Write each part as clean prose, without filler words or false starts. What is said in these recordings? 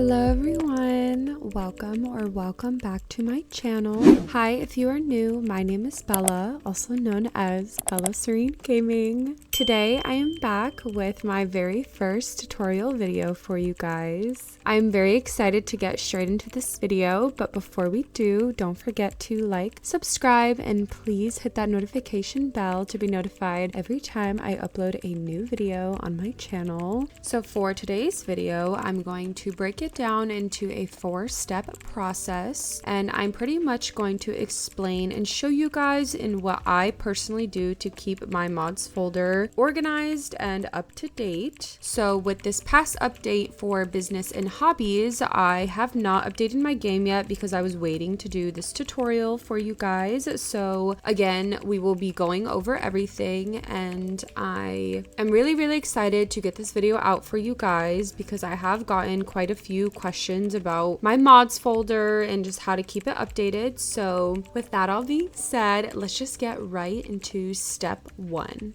Hello everyone, welcome back to my channel. Hi, if you are new, my name is Bella, also known as Bella Serene Gaming. Today I am back with my very first tutorial video for you guys. I'm very excited to get straight into this video, but before we do, don't forget to like, subscribe, and please hit that notification bell to be notified every time I upload a new video on my channel. So for today's video, I'm going to break it down into a 4-step process, and I'm pretty much going to explain and show you guys in what I personally do to keep my mods folder organized and up to date. So with this past update for business and hobbies, I have not updated my game yet because I was waiting to do this tutorial for you guys. So again, we will be going over everything, and I am really excited to get this video out for you guys because I have gotten quite a few questions about my mods folder and just how to keep it updated. So with that all being said, let's just get right into step 1.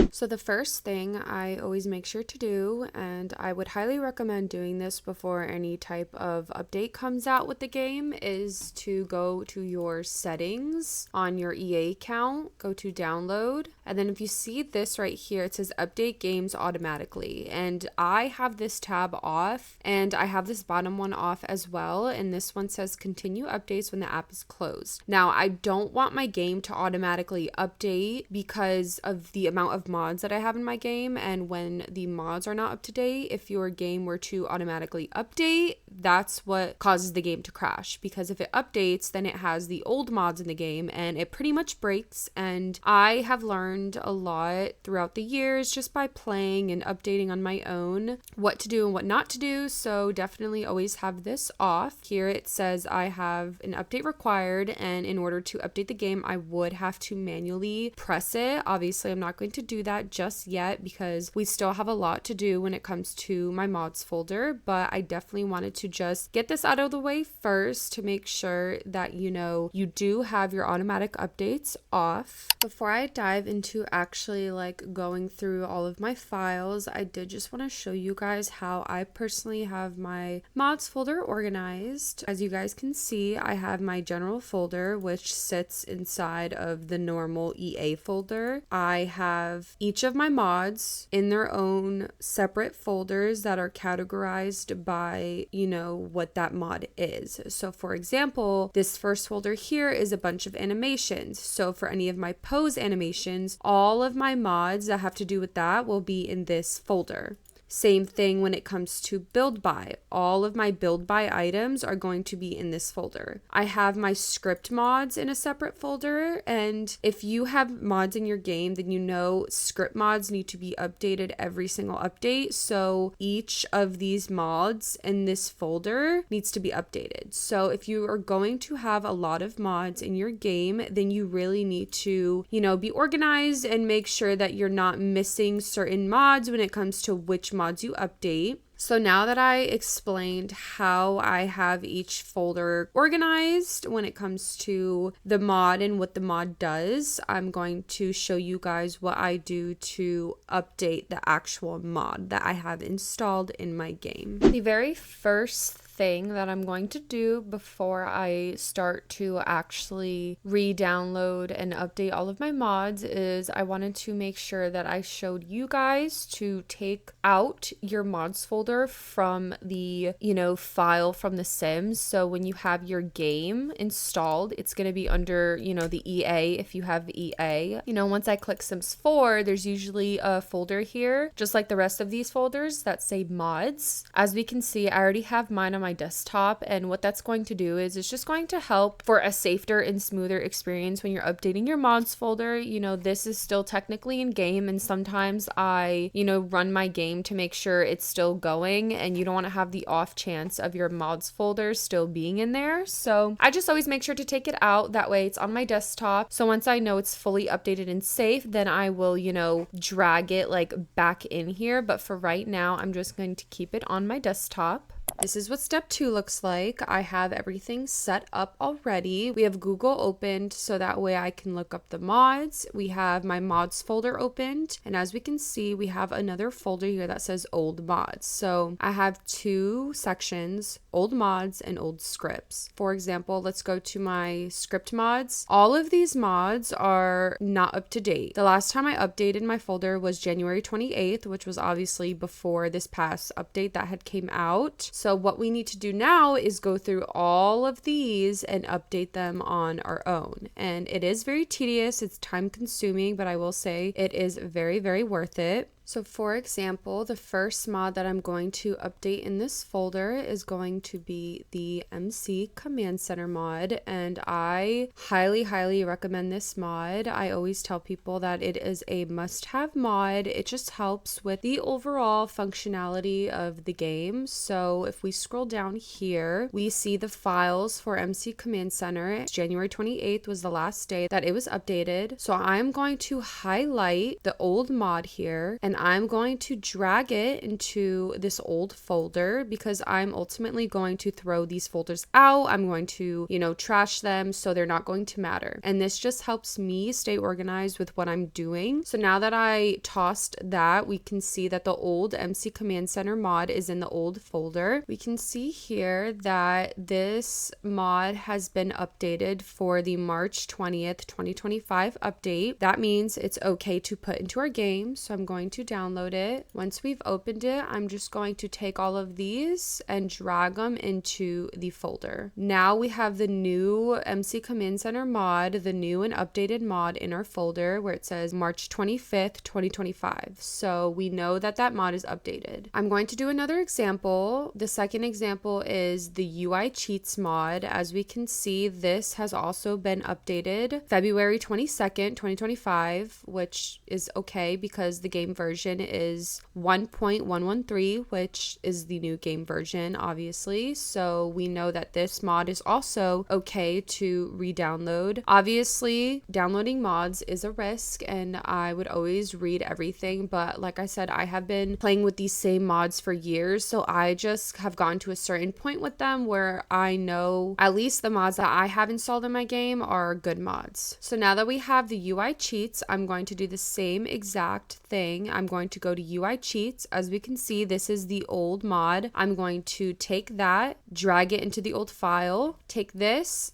So the first thing I always make sure to do, and I would highly recommend doing this before any type of update comes out with the game, is to go to your settings on your EA account, go to download, and then if you see this right here, it says update games automatically, and I have this tab off and I have this bottom one off as well, and this one says continue updates when the app is closed. Now I don't want my game to automatically update because of the amount of mods that I have in my game, and when the mods are not up to date, if your game were to automatically update, that's what causes the game to crash, because if it updates, then it has the old mods in the game and it pretty much breaks. And I have learned a lot throughout the years just by playing and updating on my own what to do and what not to do, so definitely always have this off. Here it says I have an update required, and in order to update the game I would have to manually press it. Obviously I'm not going to do that just yet because we still have a lot to do when it comes to my mods folder, but I definitely wanted to just get this out of the way first to make sure that you know you do have your automatic updates off. Before I dive into actually like going through all of my files, I did just want to show you guys how I personally have my mods folder organized. As you guys can see, I have my general folder which sits inside of the normal EA folder. I have each of my mods in their own separate folders that are categorized by, you know, what that mod is. So for example, this first folder here is a bunch of animations. So for any of my pose animations, all of my mods that have to do with that will be in this folder. Same thing when it comes to build by. All of my build by items are going to be in this folder. I have my script mods in a separate folder, and if you have mods in your game, then you know script mods need to be updated every single update. So each of these mods in this folder needs to be updated. So if you are going to have a lot of mods in your game, then you really need to, you know, be organized and make sure that you're not missing certain mods when it comes to which mods you update. So now that I explained how I have each folder organized when it comes to the mod and what the mod does, I'm going to show you guys what I do to update the actual mod that I have installed in my game. The very first thing that I'm going to do before I start to actually re-download and update all of my mods is I wanted to make sure that I showed you guys to take out your mods folder from the, you know, file from the Sims. So when you have your game installed, it's going to be under, you know, the EA if you have EA. You know, once I click Sims 4, there's usually a folder here, just like the rest of these folders that say mods. As we can see, I already have mine on my desktop, and what that's going to do is it's just going to help for a safer and smoother experience when you're updating your mods folder. You know, this is still technically in game, and sometimes I, you know, run my game to make sure it's still going, and you don't want to have the off chance of your mods folder still being in there. So I just always make sure to take it out, that way it's on my desktop. So once I know it's fully updated and safe, then I will, you know, drag it like back in here, but for right now I'm just going to keep it on my desktop. This is what step 2 looks like. I have everything set up already. We have Google opened so that way I can look up the mods. We have my mods folder opened, and as we can see, we have another folder here that says old mods. So I have 2 sections, old mods and old scripts. For example, let's go to my script mods. All of these mods are not up to date. The last time I updated my folder was January 28th, which was obviously before this past update that had came out. So what we need to do now is go through all of these and update them on our own. And it is very tedious, it's time consuming, but I will say it is very, very worth it. So for example, the first mod that I'm going to update in this folder is going to be the MC Command Center mod, and I highly, highly recommend this mod. I always tell people that it is a must-have mod. It just helps with the overall functionality of the game. So if we scroll down here, we see the files for MC Command Center. January 28th was the last day that it was updated. So I'm going to highlight the old mod here, and I'm going to drag it into this old folder because I'm ultimately going to throw these folders out. I'm going to, trash them, so they're not going to matter. And this just helps me stay organized with what I'm doing. So now that I tossed that, we can see that the old MC Command Center mod is in the old folder. We can see here that this mod has been updated for the March 20th, 2025 update. That means it's okay to put into our game. So I'm going to download it. Once we've opened it, I'm just going to take all of these and drag them into the folder. Now we have the new MC Command Center mod, the new and updated mod in our folder where it says March 25th, 2025. So we know that that mod is updated. I'm going to do another example. The second example is the UI cheats mod. As we can see, this has also been updated February 22nd, 2025, which is okay because the game version is 1.113, which is the new game version, obviously. So we know that this mod is also okay to re-download. Obviously, downloading mods is a risk, and I would always read everything. But like I said, I have been playing with these same mods for years, so I just have gotten to a certain point with them where I know at least the mods that I have installed in my game are good mods. So now that we have the UI cheats, I'm going to do the same exact thing. I'm going to go to UI cheats. As we can see, this is the old mod. I'm going to take that, drag it into the old file, take this,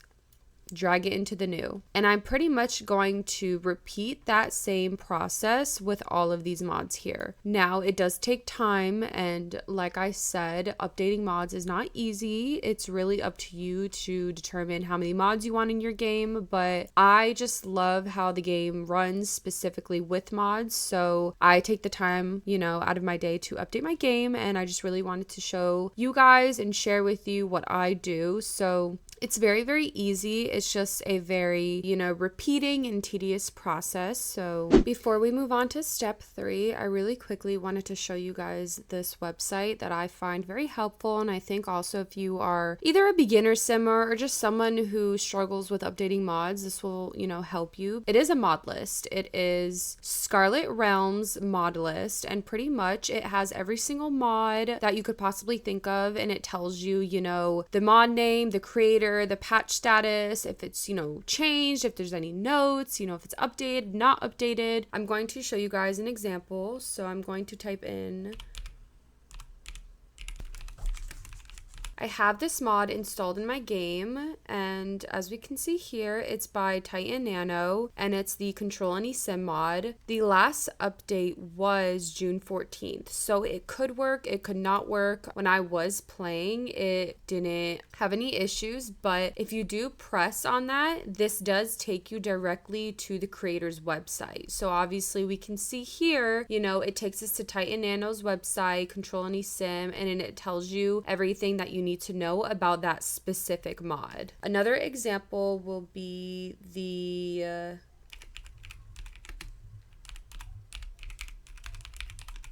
drag it into the new. And I'm pretty much going to repeat that same process with all of these mods here. Now, it does take time, and like I said, updating mods is not easy. It's really up to you to determine how many mods you want in your game, but I just love how the game runs specifically with mods. So I take the time, out of my day to update my game, and I just really wanted to show you guys and share with you what I do. So it's very, very easy. It's just a very, repeating and tedious process. So before we move on to step 3, I really quickly wanted to show you guys this website that I find very helpful. And I think also if you are either a beginner simmer or just someone who struggles with updating mods, this will, help you. It is a mod list. It is Scarlet Realms mod list. And pretty much it has every single mod that you could possibly think of. And it tells you, the mod name, the creator, the patch status, if it's, changed, if there's any notes, if it's updated, not updated. I'm going to show you guys an example. So I'm going to type in, I have this mod installed in my game, and as we can see here, it's by Titan Nano, and it's the Control Any Sim mod. The last update was June 14th, so it could work, it could not work. When I was playing, it didn't have any issues, but if you do press on that, this does take you directly to the creator's website. So obviously we can see here, it takes us to Titan Nano's website, Control Any Sim, and then it tells you everything that you need to know about that specific mod. Another example will be the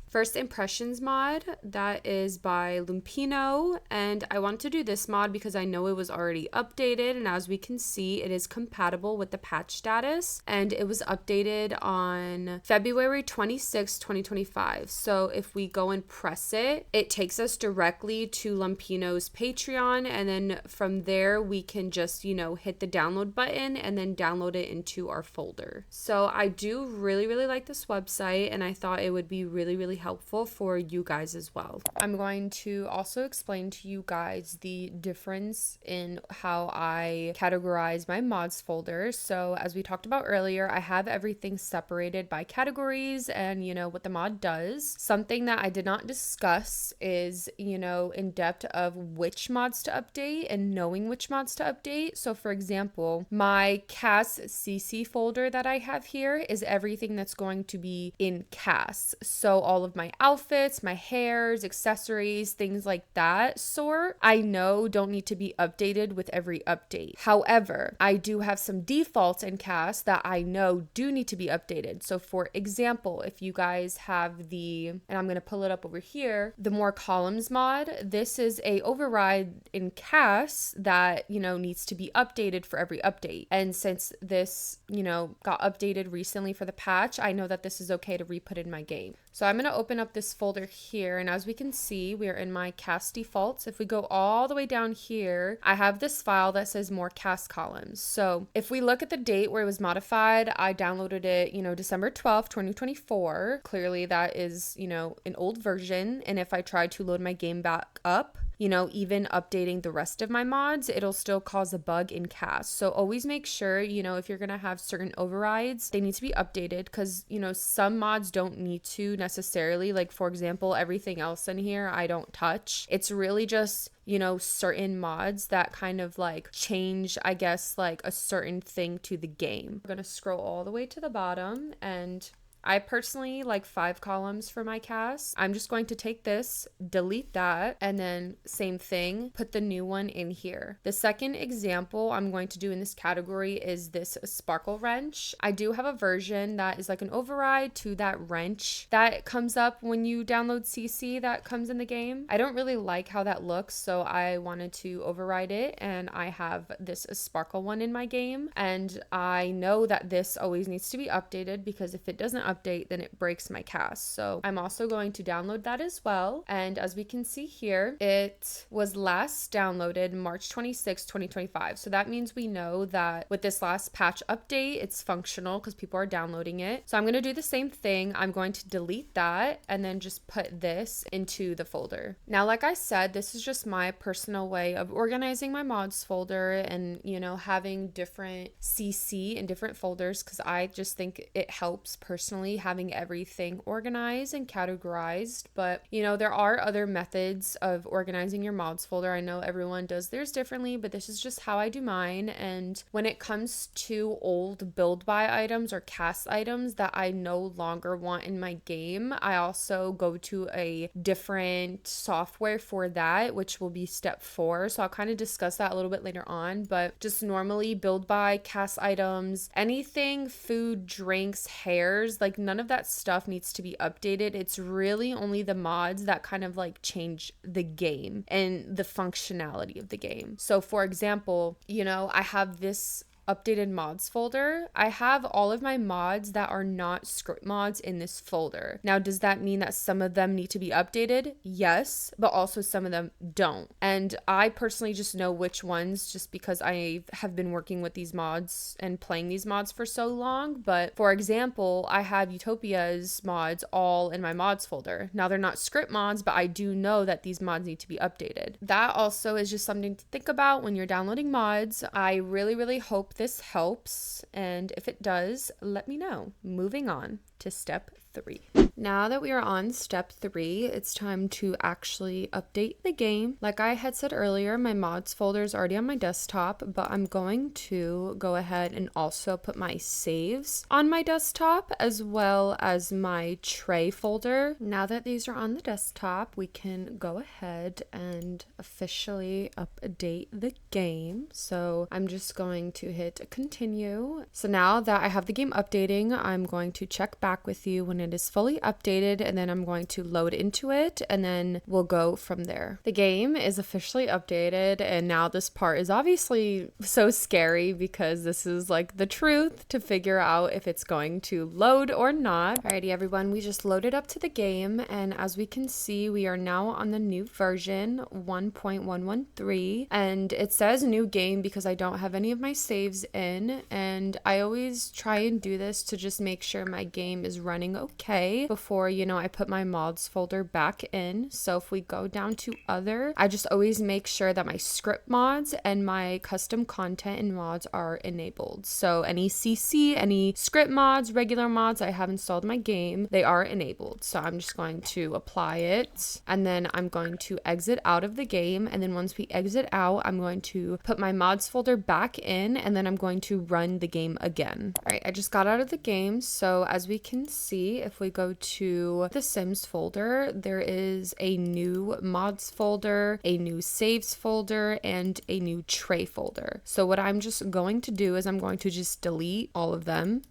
First Impressions mod, that is by Lumpino, and I want to do this mod because I know it was already updated, and as we can see, it is compatible with the patch status, and it was updated on February 26, 2025. So if we go and press it, it takes us directly to Lumpino's Patreon, and then from there we can just, you know, hit the download button and then download it into our folder. So I do really like this website, and I thought it would be really helpful for you guys as well. I'm going to also explain to you guys the difference in how I categorize my mods folder. So as we talked about earlier, I have everything separated by categories and, you know, what the mod does. Something that I did not discuss is, you know, in depth of which mods to update and knowing which mods to update. So for example, my CAS CC folder that I have here is everything that's going to be in CAS. So all of my outfits, my hairs, accessories, things like that sort, I know don't need to be updated with every update. However, I do have some defaults in CAS that I know do need to be updated. So for example, if you guys have the, and I'm going to pull it up over here, the more columns mod, this is a override in CAS that, you know, needs to be updated for every update. And since this, you know, got updated recently for the patch, I know that this is okay to re-put in my game. So I'm going to open up this folder here, and as we can see, we are in my CAS defaults. If we go all the way down here, I have this file that says more CAS columns. So if we look at the date where it was modified, I downloaded it, you know, December 12th, 2024. Clearly that is, you know, an old version. And if I try to load my game back up, you know, even updating the rest of my mods, it'll still cause a bug in CAS. So always make sure, you know, if you're going to have certain overrides, they need to be updated because, you know, some mods don't need to necessarily, like for example, everything else in here I don't touch. It's really just, you know, certain mods that kind of like change, I guess, like a certain thing to the game. I'm going to scroll all the way to the bottom, and I personally like 5 columns for my CAS. I'm just going to take this, delete that, and then same thing, put the new one in here. The second example I'm going to do in this category is this sparkle wrench. I do have a version that is like an override to that wrench that comes up when you download CC that comes in the game. I don't really like how that looks, so I wanted to override it, and I have this sparkle one in my game, and I know that this always needs to be updated because if it doesn't update, then it breaks my CAS. So I'm also going to download that as well. And as we can see here, it was last downloaded March 26, 2025. So that means we know that with this last patch update, it's functional because people are downloading it. So I'm going to do the same thing. I'm going to delete that and then just put this into the folder. Now, like I said, this is just my personal way of organizing my mods folder and, you know, having different CC in different folders because I just think it helps personally having everything organized and categorized. But you know, there are other methods of organizing your mods folder. I know everyone does theirs differently, but this is just how I do mine. And when it comes to old build by items or CAS items that I no longer want in my game, I also go to a different software for that, which will be step 4. So I'll kind of discuss that a little bit later on. But just normally build by CAS items, anything food, drinks, hairs, like none of that stuff needs to be updated. It's really only the mods that kind of like change the game and the functionality of the game. So for example, you know, I have this updated mods folder. I have all of my mods that are not script mods in this folder. Now, does that mean that some of them need to be updated? Yes, but also some of them don't. And I personally just know which ones just because I have been working with these mods and playing these mods for so long. But for example, I have Utopia's mods all in my mods folder. Now, they're not script mods, but I do know that these mods need to be updated. That also is just something to think about when you're downloading mods. I really hope this helps, and if it does, let me know. Moving on to step 3. Now that we are on step 3, it's time to actually update the game. Like I had said earlier, my mods folder is already on my desktop, but I'm going to go ahead and also put my saves on my desktop as well as my tray folder. Now that these are on the desktop, we can go ahead and officially update the game. So I'm just going to hit continue. So now that I have the game updating, I'm going to check back back with you when it is fully updated, and then I'm going to load into it, and then we'll go from there. The game is officially updated, and now this part is obviously so scary because this is like the truth to figure out if it's going to load or not. Alrighty, everyone, we just loaded up to the game, and as we can see, we are now on the new version 1.113, and it says new game because I don't have any of my saves in, and I always try and do this to just make sure my game is running okay before, you know, I put my mods folder back in. So if we go down to other, I just always make sure that my script mods and my custom content and mods are enabled. So any CC, any script mods, regular mods I have installed in my game, they are enabled. So I'm just going to apply it, and then I'm going to exit out of the game, and then once we exit out, I'm going to put my mods folder back in, and then I'm going to run the game again. All right, I just got out of the game. So as we can see, if we go to the Sims folder, there is a new mods folder, a new saves folder, and a new tray folder. So what I'm just going to do is I'm going to just delete all of them.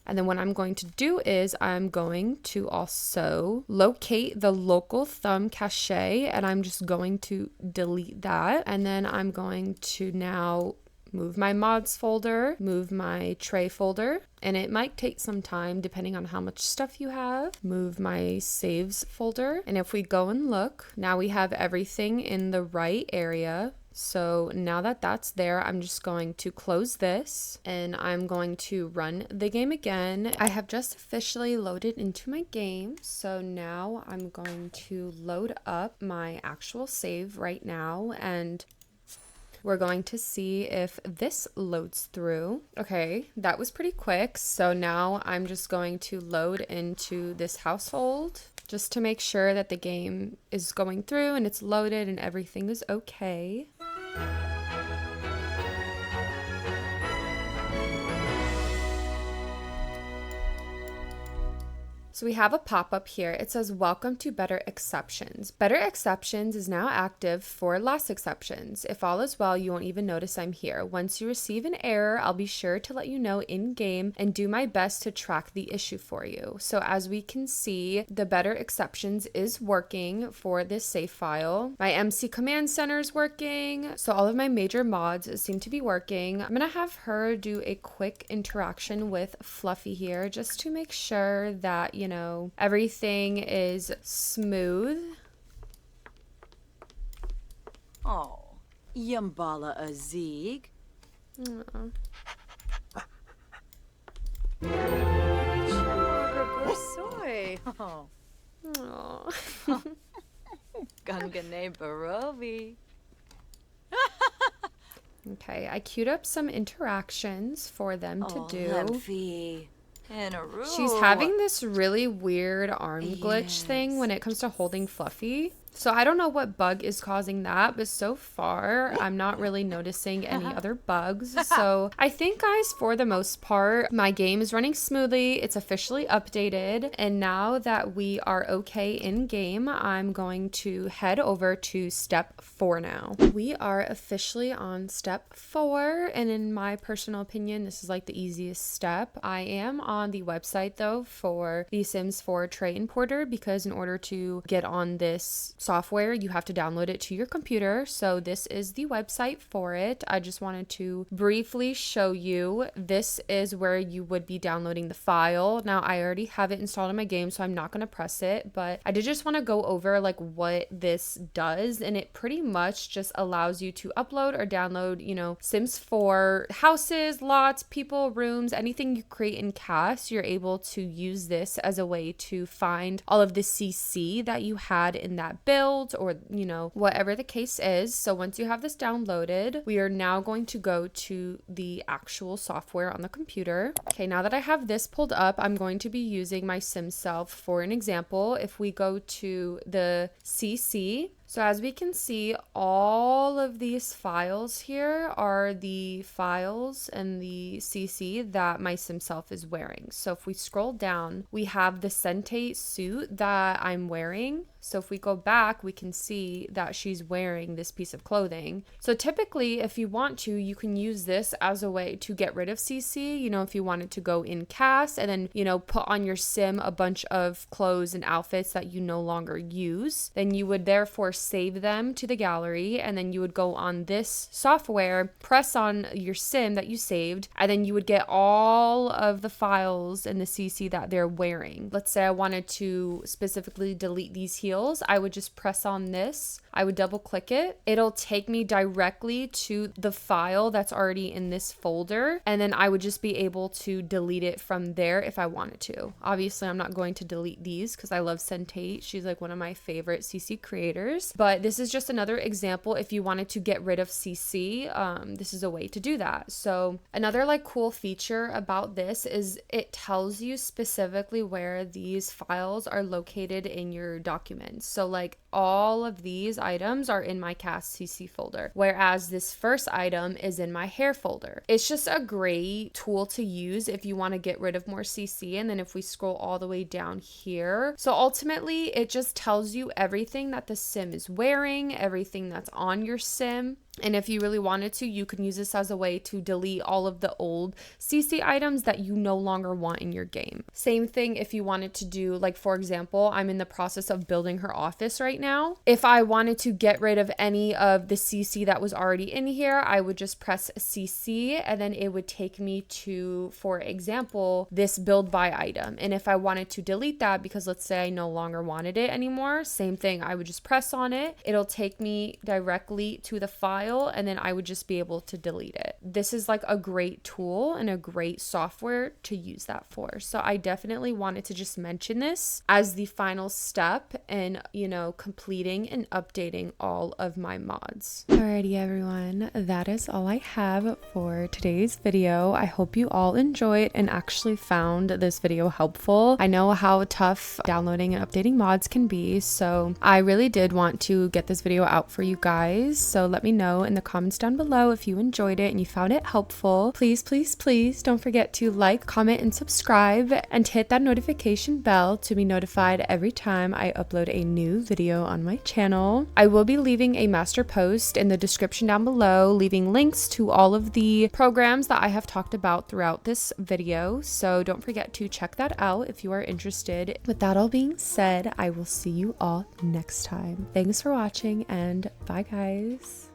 And then what I'm going to do is I'm going to also locate the local thumb cache, and I'm just going to delete that. And then I'm going to now move my mods folder, move my tray folder, and it might take some time depending on how much stuff you have. Move my saves folder, and if we go and look, now we have everything in the right area. So now that that's there, I'm just going to close this, and I'm going to run the game again. I have just officially loaded into my game, so now I'm going to load up my actual save right now, and we're going to see if this loads through. Okay, that was pretty quick. So now I'm just going to load into this household just to make sure that the game is going through and it's loaded and everything is okay. So we have a pop-up here. It says, welcome to Better Exceptions. Better Exceptions is now active for last exceptions. If all is well, you won't even notice I'm here. Once you receive an error, I'll be sure to let you know in-game and do my best to track the issue for you. So as we can see, the Better Exceptions is working for this save file. My MC Command Center is working. So all of my major mods seem to be working. I'm gonna have her do a quick interaction with Fluffy here just to make sure that, you know, everything is smooth. Oh, Yambala Azig. Soy. Oh. Gungane Barovi. Okay, I queued up some interactions for them to do. She's having this really weird arm glitch thing when it comes to holding Fluffy. So I don't know what bug is causing that, but so far I'm not really noticing any other bugs. So I think, guys, for the most part, my game is running smoothly. It's officially updated. And now that we are okay in game, I'm going to head over to step 4 now. We are officially on step 4. And in my personal opinion, this is like the easiest step. I am on the website though for the Sims 4 tray importer, because in order to get on this software, you have to download it to your computer. So this is the website for it. I just wanted to briefly show you. This is where you would be downloading the file. Now I already have it installed in my game, so I'm not going to press it, but I did just want to go over like what this does, and it pretty much just allows you to upload or download, you know, Sims 4 houses, lots, people, rooms, anything you create in CAS. You're able to use this as a way to find all of the CC that you had in that build, or, you know, whatever the case is. So once you have this downloaded, we are now going to go to the actual software on the computer. Okay, now that I have this pulled up, I'm going to be using my Sim self for an example. If we go to the CC, So as we can see, all of these files here are the files and the CC that my sim self is wearing. So if we scroll down, we have the Sente suit that I'm wearing. So if we go back, we can see that she's wearing this piece of clothing. So typically, if you want to, you can use this as a way to get rid of CC. You know, if you wanted to go in cast and then, you know, put on your sim a bunch of clothes and outfits that you no longer use, then you would therefore save them to the gallery, and then you would go on this software, press on your sim that you saved, and then you would get all of the files and the CC that they're wearing. Let's say I wanted to specifically delete these heels. I would just press on this. I would double click it. It'll take me directly to the file that's already in this folder, and then I would just be able to delete it from there if I wanted to. Obviously, I'm not going to delete these because I love Sentate. She's like one of my favorite CC creators, but this is just another example. If you wanted to get rid of CC, this is a way to do that. So another like cool feature about this is it tells you specifically where these files are located in your document. So like all of these items are in my cast CC folder, whereas this first item is in my hair folder. It's just a great tool to use if you want to get rid of more CC. And then if we scroll all the way down here, so ultimately it just tells you everything that the sim is wearing, everything that's on your sim. And if you really wanted to, you can use this as a way to delete all of the old CC items that you no longer want in your game. Same thing if you wanted to do, like, for example, I'm in the process of building her office right now. If I wanted to get rid of any of the CC that was already in here, I would just press CC, and then it would take me to, for example, this build by item. And if I wanted to delete that because let's say I no longer wanted it anymore, same thing, I would just press on it. It'll take me directly to the file, and then I would just be able to delete it. This is like a great tool and a great software to use that for. So I definitely wanted to just mention this as the final step in, you know, completing and updating all of my mods. Alrighty everyone, that is all I have for today's video. I hope you all enjoyed and actually found this video helpful. I know how tough downloading and updating mods can be, so I really did want to get this video out for you guys. So let me know in the comments down below if you enjoyed it and you found it helpful. Please, please, please don't forget to like, comment, and subscribe, and hit that notification bell to be notified every time I upload a new video on my channel. I will be leaving a master post in the description down below, leaving links to all of the programs that I have talked about throughout this video, so don't forget to check that out if you are interested. With that all being said, I will see you all next time. Thanks for watching, and bye guys.